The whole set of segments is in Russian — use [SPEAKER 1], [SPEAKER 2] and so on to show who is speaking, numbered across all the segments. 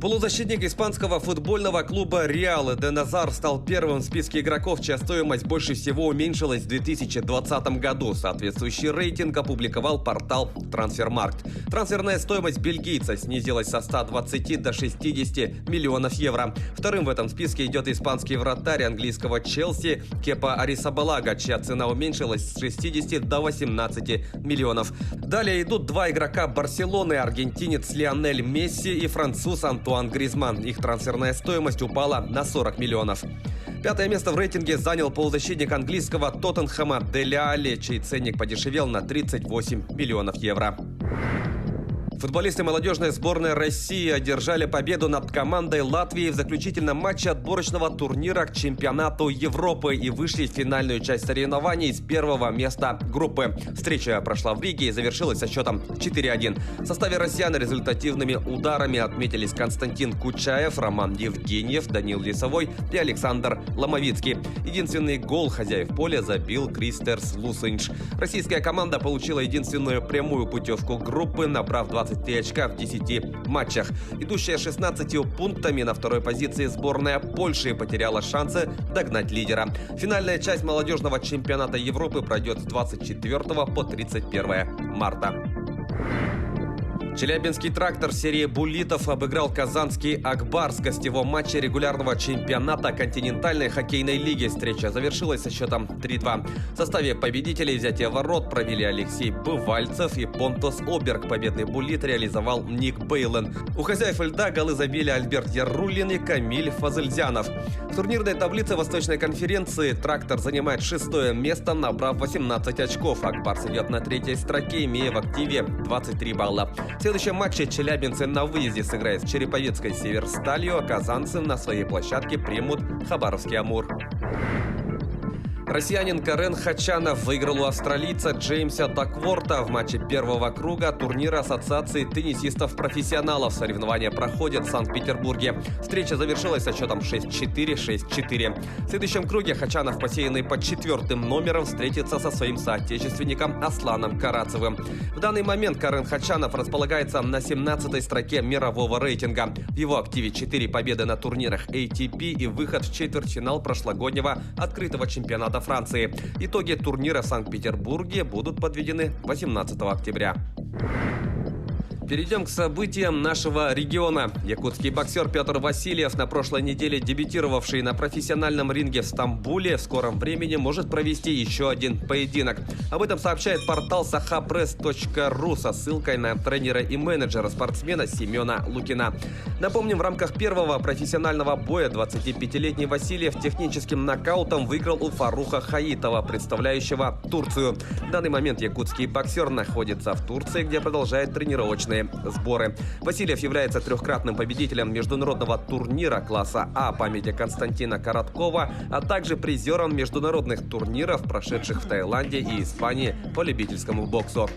[SPEAKER 1] Полузащитник испанского футбольного клуба «Реал» Эден Азар стал первым в списке игроков, чья стоимость больше всего уменьшилась в 2020 году. Соответствующий рейтинг опубликовал портал «Трансфермаркт». Трансферная стоимость бельгийца снизилась со 120 до 60 миллионов евро. Вторым в этом списке идет испанский вратарь английского «Челси» Кепа Арризабалага, чья цена уменьшилась с 60 до 18 миллионов. Далее идут два игрока Барселоны: аргентинец Лионель Месси и француз Антуан Гризман. Их трансферная стоимость упала на 40 миллионов. Пятое место в рейтинге занял полузащитник английского Тоттенхэма Деле Алли, чей ценник подешевел на 38 миллионов евро. Футболисты молодежной сборной России одержали победу над командой Латвии в заключительном матче отборочного турнира к чемпионату Европы и вышли в финальную часть соревнований с первого места группы. Встреча прошла в Риге и завершилась со счетом 4-1. В составе россиян результативными ударами отметились Константин Кучаев, Роман Евгеньев, Данил Лисовой и Александр Ломовицкий. Единственный гол хозяев поля забил Кристерс Лусинч. Российская команда получила единственную прямую путевку группы, набрав 23 очка в 10 матчах. Идущая 16 пунктами на второй позиции сборная Польши потеряла шансы догнать лидера. Финальная часть молодежного чемпионата Европы пройдет с 24 по 31 марта. Челябинский «Трактор» серии буллитов обыграл казанский «Акбарс» в гостевом матче регулярного чемпионата континентальной хоккейной лиги. Встреча завершилась со счетом 3-2. В составе победителей взятие ворот провели Алексей Бывальцев и Понтос Оберг. Победный буллит реализовал Ник Бейлен. У хозяев льда голы забили Альберт Яруллин и Камиль Фазельзянов. В турнирной таблице Восточной конференции «Трактор» занимает 6-е место, набрав 18 очков. «Акбарс» идет на 3-й строке, имея в активе 23 балла. В следующем матче челябинцы на выезде сыграют с Череповецкой «Северсталью», а казанцы на своей площадке примут Хабаровский «Амур». Россиянин Карен Хачанов выиграл у австралийца Джеймса Дакворта в матче первого круга турнира Ассоциации теннисистов-профессионалов. Соревнования проходят в Санкт-Петербурге. Встреча завершилась со счетом 6-4, 6-4. В следующем круге Хачанов, посеянный под 4-м номером, встретится со своим соотечественником Асланом Карацевым. В данный момент Карен Хачанов располагается на 17-й строке мирового рейтинга. В его активе 4 победы на турнирах ATP и выход в четвертьфинал прошлогоднего открытого чемпионата Франции. Итоги турнира в Санкт-Петербурге будут подведены 18 октября. Перейдем к событиям нашего региона. Якутский боксер Петр Васильев, на прошлой неделе дебютировавший на профессиональном ринге в Стамбуле, в скором времени может провести еще один поединок. Об этом сообщает портал sahapress.ru со ссылкой на тренера и менеджера спортсмена Семена Лукина. Напомним, в рамках первого профессионального боя 25-летний Васильев техническим нокаутом выиграл у Фаруха Хаитова, представляющего Турцию. В данный момент якутский боксер находится в Турции, где продолжает тренировочные сборы. Васильев является трехкратным победителем международного турнира класса А памяти Константина Короткова, а также призером международных турниров, прошедших в Таиланде и Испании по любительскому боксу.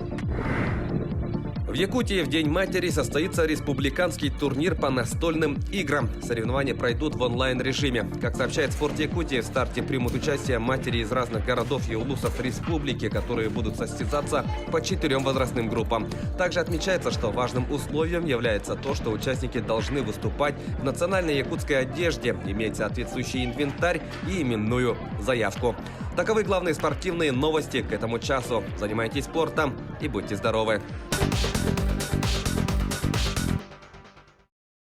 [SPEAKER 1] В Якутии в День матери состоится республиканский турнир по настольным играм. Соревнования пройдут в онлайн-режиме. Как сообщает «Спорт Якутии», в старте примут участие матери из разных городов и улусов республики, которые будут состязаться по 4 возрастным группам. Также отмечается, что важным условием является то, что участники должны выступать в национальной якутской одежде, иметь соответствующий инвентарь и именную заявку. Таковы главные спортивные новости к этому часу. Занимайтесь спортом и будьте здоровы!